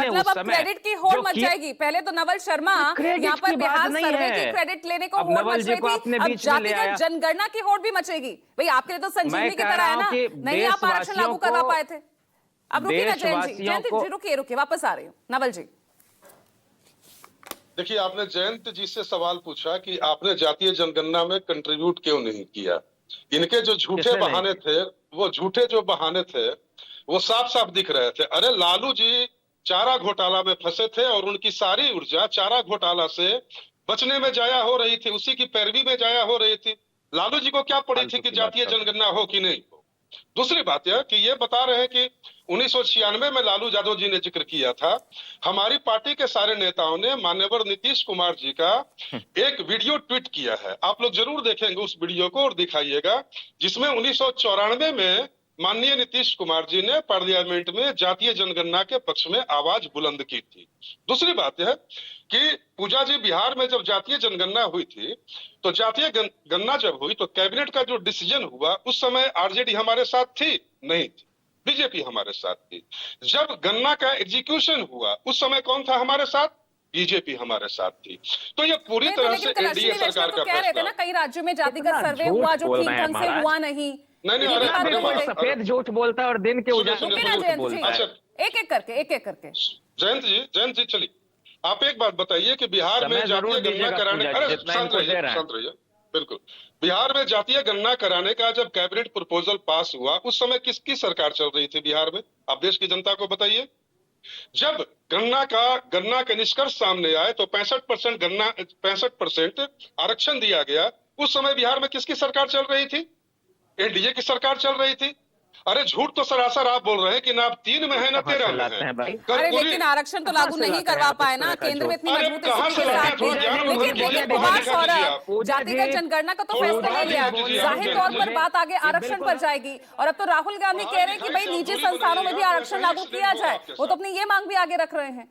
में मतलब उस अब समय क्रेडिट की होड़ जो मच किया, जाएगी। पहले तो नवल शर्मा क्रेडिट यहाँ पर की बात बिहार नहीं सर्वे की है। क्रेडिट लेने को अब होड़ नवल मच जी रही को थी, आपने अब बीच में ले जातिगत आया। जनगणना की होड़ भी मचेगी। भाई आपके लिए तो मैं संजीवनी की कह तरह रहा है हूं ना, कि नहीं आप आरक्षण लागू करवा पाए थे। अब रुकिए ना जयंत जी, देशवासियों को रुकिए रुकिए, वापस आ रही हूँ नवल जी। देखिए, आपने जयंत जी से सवाल पूछा कि आपने जातीय जनगणना में कंट्रीब्यूट क्यों नहीं किया। इनके जो झूठे किसने नहीं बहाने थे, वो झूठे जो बहाने थे वो साफ साफ दिख रहे थे। अरे लालू जी चारा घोटाला में फंसे थे और उनकी सारी ऊर्जा चारा घोटाला से बचने में जाया हो रही थी, उसी की पैरवी में जाया हो रही थी। लालू जी को क्या पड़ी थी फालतू कि की बात जातीय कर रहे जनगणना हो कि नहीं हो। दूसरी बात यह कि ये बता रहे हैं कि 1996 में लालू यादव जी ने जिक्र किया था। हमारी पार्टी के सारे नेताओं ने मान्यवर नीतीश कुमार जी का एक वीडियो ट्वीट किया है, आप लोग जरूर देखेंगे उस वीडियो को और दिखाइएगा, जिसमें 1994 में माननीय नीतीश कुमार जी ने पार्लियामेंट में जातीय जनगणना के पक्ष में आवाज बुलंद की थी। दूसरी बात यह कि पूजा जी, बिहार में जब जातीय जनगणना हुई थी तो जातीय गणना जब हुई तो कैबिनेट का जो डिसीजन हुआ उस समय आरजेडी हमारे साथ थी नहीं थी, बीजेपी हमारे साथ थी। जब गन्ना का एग्जीक्यूशन हुआ उस समय कौन था हमारे साथ, बीजेपी हमारे साथ थी। तो ये पूरी तरह से लेकिन एनडीए अश्विनी सरकार वैष्णव का तो कह रहे थे फैसला। ना कई राज्यों में जातिगत कितना सर्वे झूठ हुआ जो बोल ठीक रहे हैं ढंग से महाराज। हुआ नहीं। नहीं ये भी बात दिन बोले। को सफेद झूठ बोलता है और दिन के सुनिए, उजाले सुनिए, में रुकिए ना झूठ जयंत जी, बोलता है। एक एक करके। जयंत जी चलिए, आप एक बात बताइए कि बिहार में समय जरूर जातीय गणना दीजिएगा कराने, पूजा जी, अरे जितना शांत इनको रहिए दे रहे हैं। शांत रहिए, बिल्कुल। बिहार में जातीय गणना कराने का जब कैबिनेट प्रपोजल पास हुआ उस समय किसकी सरकार चल रही थी बिहार में, आप देश की जनता को बताइए। जब गन्ना के निष्कर्ष सामने आए तो 65% आरक्षण दिया गया। उस समय बिहार में किसकी सरकार चल रही थी, एनडीए की सरकार चल रही थी। अरे झूठ तो सरासर आप बोल रहे हैं कि ना आप 3 में है ना कहां 13 से में लाते है। हैं भाई? अरे लेकिन आरक्षण तो लागू नहीं करवा पाए ना, केंद्र में इतनी अरे मजबूत कहां से स्थिति के लाते हैं, साथ थोड़ा भी। ज्ञान वर्धन कीजिए, लेकिन पौधा कुमार दिखा दीजिए आप। सौरभ, जातिगत जनगणना का तो थोड़ा फैसला ले लिया, दीजिए, जाहिर तौर पर बात आगे आरक्षण पर जाएगी। और अब तो राहुल गांधी कह रहे हैं कि भाई निजी संस्थानों में भी आरक्षण लागू किया जाए, वो तो अपनी ये मांग भी आगे रख रहे हैं।